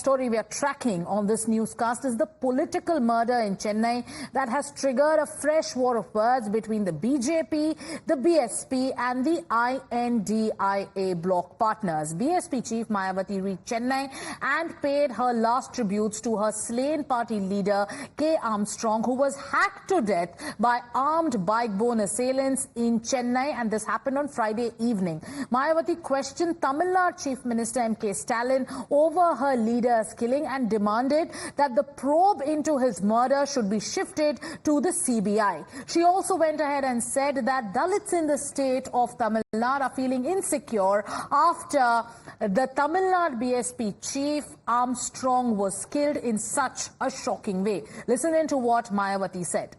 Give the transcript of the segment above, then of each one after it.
story we are tracking on this newscast is the political murder in Chennai that has triggered a fresh war of words between the BJP, the BSP and the INDIA bloc partners. BSP chief Mayawati reached Chennai and paid her last tributes to her slain party leader K. Armstrong, who was hacked to death by armed bike-borne assailants in Chennai, and this happened on Friday evening. Mayawati questioned Tamil Nadu Chief Minister M.K. Stalin over her leader's killing and demanded that the probe into his murder should be shifted to the CBI. She also went ahead and said that Dalits in the state of Tamil Nadu are feeling insecure after the Tamil Nadu BSP chief Armstrong was killed in such a shocking way. Listen in to what Mayawati said.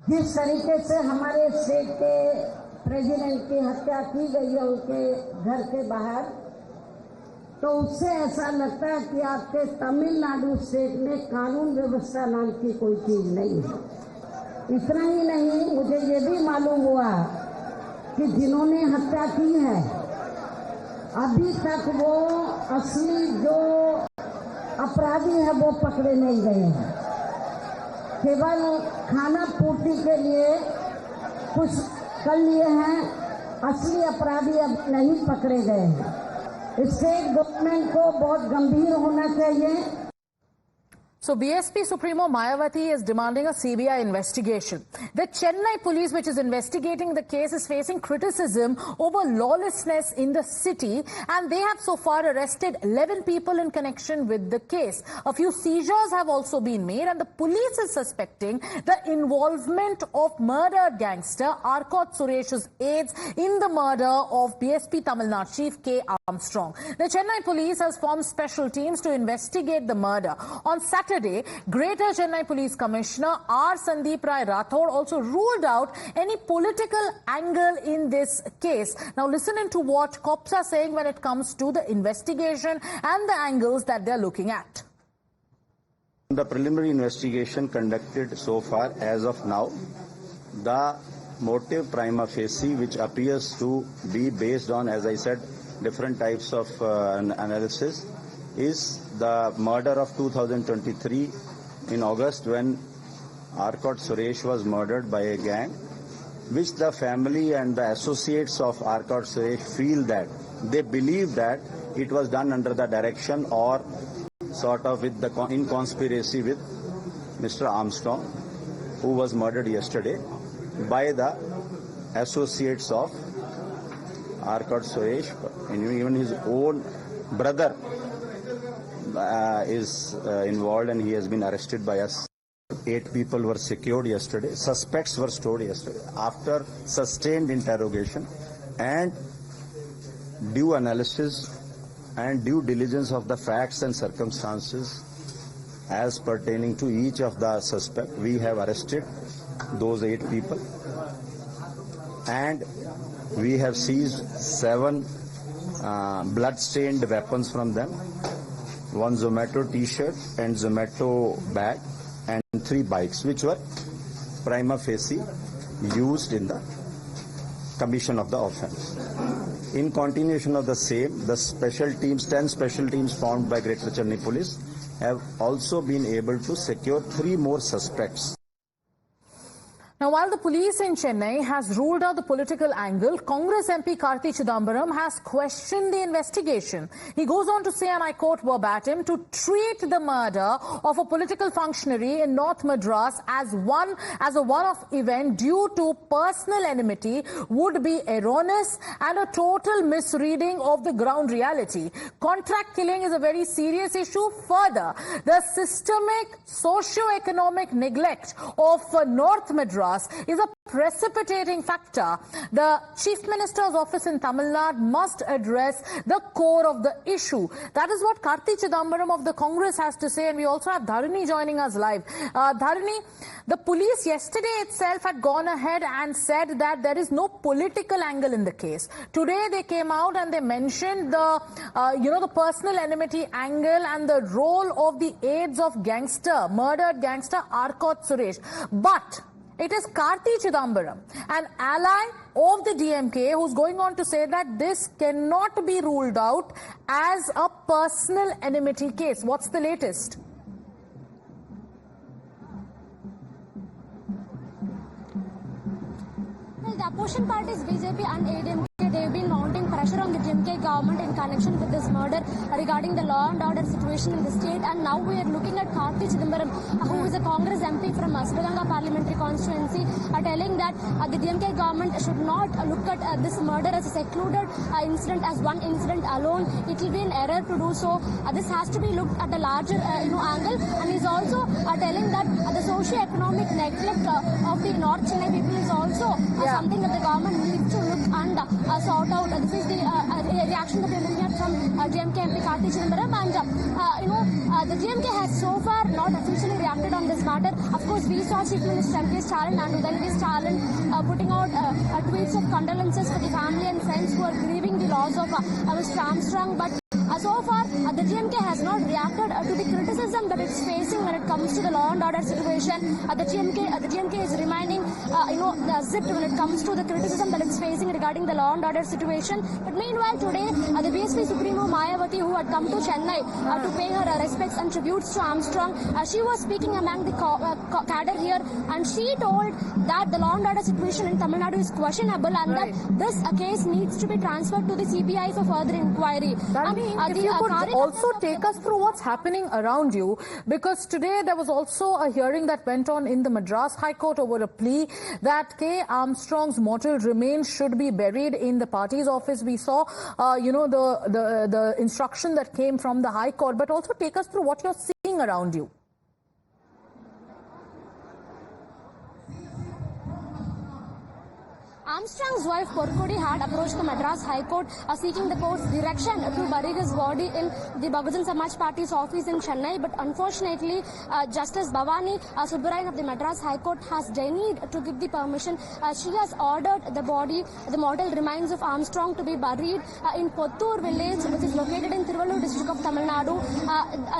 जिस तरीके से हमारे state के president की हत्या की गई है उनके घर के बाहर, तो उससे ऐसा लगता है कि आपके तमिलनाडु स्टेट में कानून व्यवस्था नाम की कोई चीज नहीं है। इतना ही नहीं, मुझे ये भी मालूम हुआ कि जिन्होंने हत्या की है अभी तक वो असली जो अपराधी है वो पकड़े नहीं गए हैं। केवल खाना पूर्ति के लिए कुछ कर लिए हैं, असली अपराधी अब नहीं पकड़े गए हैं। स्टेट गवर्नमेंट को बहुत गंभीर होना चाहिए। So BSP Supremo Mayawati is demanding a CBI investigation. The Chennai police, which is investigating the case, is facing criticism over lawlessness in the city, and they have so far arrested 11 people in connection with the case. A few seizures have also been made, and the police is suspecting the involvement of murdered gangster Arcot Suresh's aides in the murder of BSP Tamil Nadu chief K. Armstrong. The Chennai police has formed special teams to investigate the murder. On Saturday, Greater Chennai Police Commissioner R. Sandeep Rai Rathod also ruled out any political angle in this case. Now listen into what cops are saying when it comes to the investigation and the angles that they're looking at. The preliminary investigation conducted so far as of now, the motive prima facie, which appears to be based on, as I said, different types of analysis, is the murder of 2023 in August, when Arcot Suresh was murdered by a gang, which the family and the associates of Arcot Suresh feel that they believe that it was done under the direction or sort of with the in conspiracy with Mr. Armstrong, who was murdered yesterday, by the associates of Arcot Suresh, and even his own brother is involved, and he has been arrested by us. 8 people were secured yesterday. Suspects were stored yesterday. After sustained interrogation and due analysis and due diligence of the facts and circumstances as pertaining to each of the suspects, we have arrested those 8 people, and we have seized 7 blood-stained weapons from them, 1 Zomato t-shirt and Zomato bag, and 3 bikes, which were prima facie used in the commission of the offence. In continuation of the same, the special teams, 10 special teams formed by Greater Chennai Police, have also been able to secure 3 more suspects. Now, while the police in Chennai has ruled out the political angle, Congress MP Karti Chidambaram has questioned the investigation. He goes on to say, and I quote verbatim, to treat the murder of a political functionary in North Madras as a one-off event due to personal enmity would be erroneous and a total misreading of the ground reality. Contract killing is a very serious issue. Further, the systemic socio-economic neglect of North Madras is a precipitating factor. The Chief Minister's office in Tamil Nadu must address the core of the issue. That is what Karti Chidambaram of the Congress has to say, and we also have Dharini joining us live. Dharini, the police yesterday itself had gone ahead and said that there is no political angle in the case. Today they came out and they mentioned the, the personal enmity angle and the role of the aides of murdered gangster Arcot Suresh. But it is Karti Chidambaram, an ally of the DMK, who's going on to say that this cannot be ruled out as a personal enmity case. What's the latest? Well, the opposition parties BJP and ADMK, they've been mounting pressure on the DMK government in connection with this murder regarding the law and order situation in the state. And now we are looking at Karti Chidambaram, who is a Congress MP from Sriganga parliamentary constituency, telling that the DMK government should not look at this murder as a secluded incident, as one incident alone. It will be an error to do so. This has to be looked at a larger angle. And he's also telling that the socio-economic neglect of the North Chennai people is also something that the government needs to look and sort out. This is the reaction that we are looking at from DMK MP Karti Chidambaram. And the DMK has so far not officially reacted on this matter. Of course, we saw Chief Minister M.K. Stalin and Udayanidhi Stalin putting out tweets of condolences for the family and friends who are grieving the loss of Mr. Armstrong. But so far, the DMK has not reacted to the criticism that it's facing when it comes to the law and order situation. The DMK is remaining, zipped when it comes to the criticism that it's facing regarding the law and order situation. But meanwhile, today, the BSP Supremo Mayawati, who had come to Chennai to pay her respects and tributes to Armstrong, she was speaking among the cadre here, and she told that the law and order situation in Tamil Nadu is questionable and that this case needs to be transferred to the CBI for further inquiry. If you could also take us through what's happening around you, because today there was also a hearing that went on in the Madras High Court over a plea that K. Armstrong's mortal remains should be buried in the party's office. We saw, the instruction that came from the High Court, but also take us through what you're seeing around you. Armstrong's wife Porkodi had approached the Madras High Court seeking the court's direction to bury his body in the Bahujan Samaj Party's office in Chennai. But unfortunately, Justice Bhavani Subbarayan of the Madras High Court has denied to give the permission. She has ordered the body, the mortal remains of Armstrong, to be buried in Pottur village, which is located in Tiruvallur district of Tamil Nadu.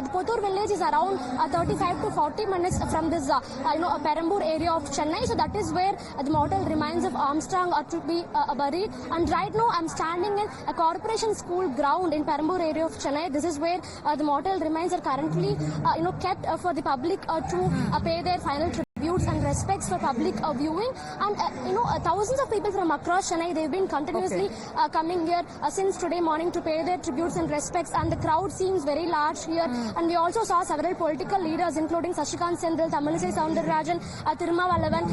The Pottur village is around 35 to 40 minutes from this, Perambur area of Chennai. So that is where the mortal remains of Armstrong are to be buried. And right now I'm standing in a corporation school ground in Perambur area of Chennai. This is where the mortal remains are currently kept for the public to pay their final tributes and respects for public viewing. And thousands of people from across Chennai, they've been continuously coming here since today morning to pay their tributes and respects, and the crowd seems very large here. And we also saw several political leaders including Sashikant Sendil, Tamilisai Soundararajan, Thirumavallavan,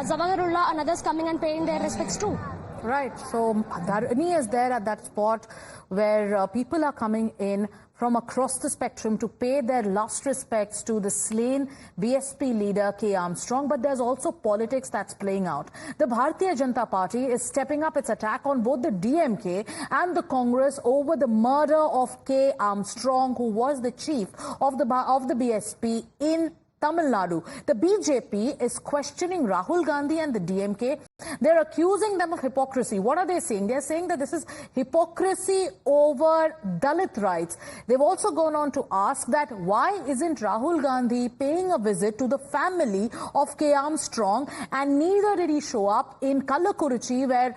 Zawaharullah and others coming and paying their respects too. Right, so Dharani is there at that spot where people are coming in from across the spectrum to pay their last respects to the slain BSP leader K. Armstrong. But there's also politics that's playing out. The Bharatiya Janata Party is stepping up its attack on both the DMK and the Congress over the murder of K. Armstrong, who was the chief of the BSP in Tamil Nadu. The BJP is questioning Rahul Gandhi and the DMK. They're accusing them of hypocrisy. What are they saying? They're saying that this is hypocrisy over Dalit rights. They've also gone on to ask that why isn't Rahul Gandhi paying a visit to the family of K. Armstrong, and neither did he show up in Kallakurichi, where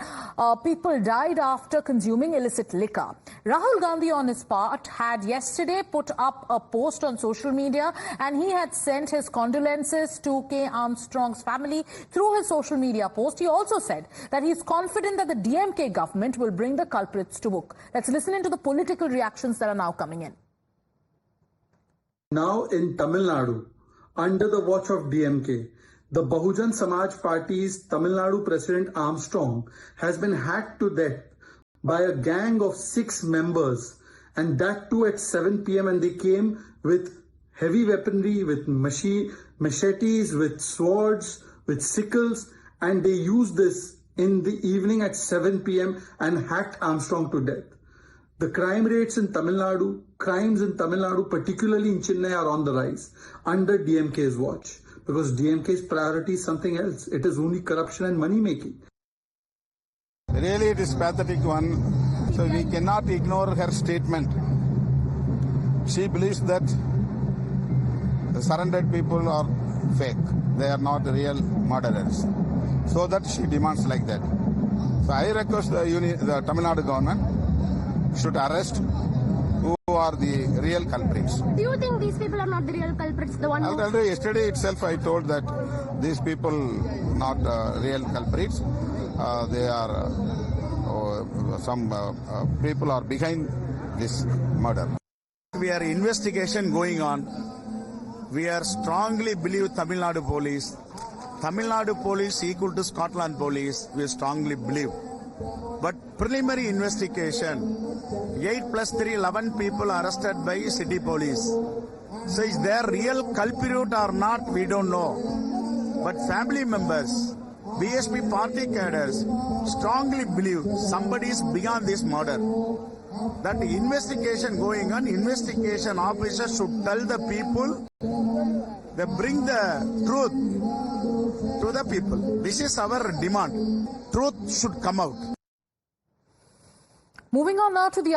people died after consuming illicit liquor. Rahul Gandhi on his part had yesterday put up a post on social media, and he had sent his condolences to K. Armstrong's family through his social media post. He also said that he's confident that the DMK government will bring the culprits to book. Let's listen into the political reactions that are now coming in. Now in Tamil Nadu, under the watch of DMK, the Bahujan Samaj Party's Tamil Nadu President Armstrong has been hacked to death by a gang of 6 members, and that too at 7 p.m. and they came with heavy weaponry, with machetes, with swords, with sickles, and they used this in the evening at 7 p.m. and hacked Armstrong to death. The crime rates in Tamil Nadu, crimes in Tamil Nadu, particularly in Chennai, are on the rise under DMK's watch, because DMK's priority is something else. It is only corruption and money making. Really, it is pathetic one. So we cannot ignore her statement. She believes that the surrendered people are fake. They are not real murderers. So that she demands like that. So I request the Tamil Nadu government should arrest who are the real culprits. Do you think these people are not the real culprits? The one who... Already yesterday itself I told that these people not real culprits. They are some people are behind this murder. We are investigation going on. We are strongly believe Tamil Nadu police. Tamil Nadu police equal to Scotland police. We strongly believe. But preliminary investigation, 8 plus 3, 11 people arrested by city police. So is there real culprit or not, we don't know. But family members, BSP party cadres strongly believe somebody is beyond this murder. That investigation going on, investigation officers should tell the people, they bring the truth to the people. This is our demand. Truth should come out. Moving on now to the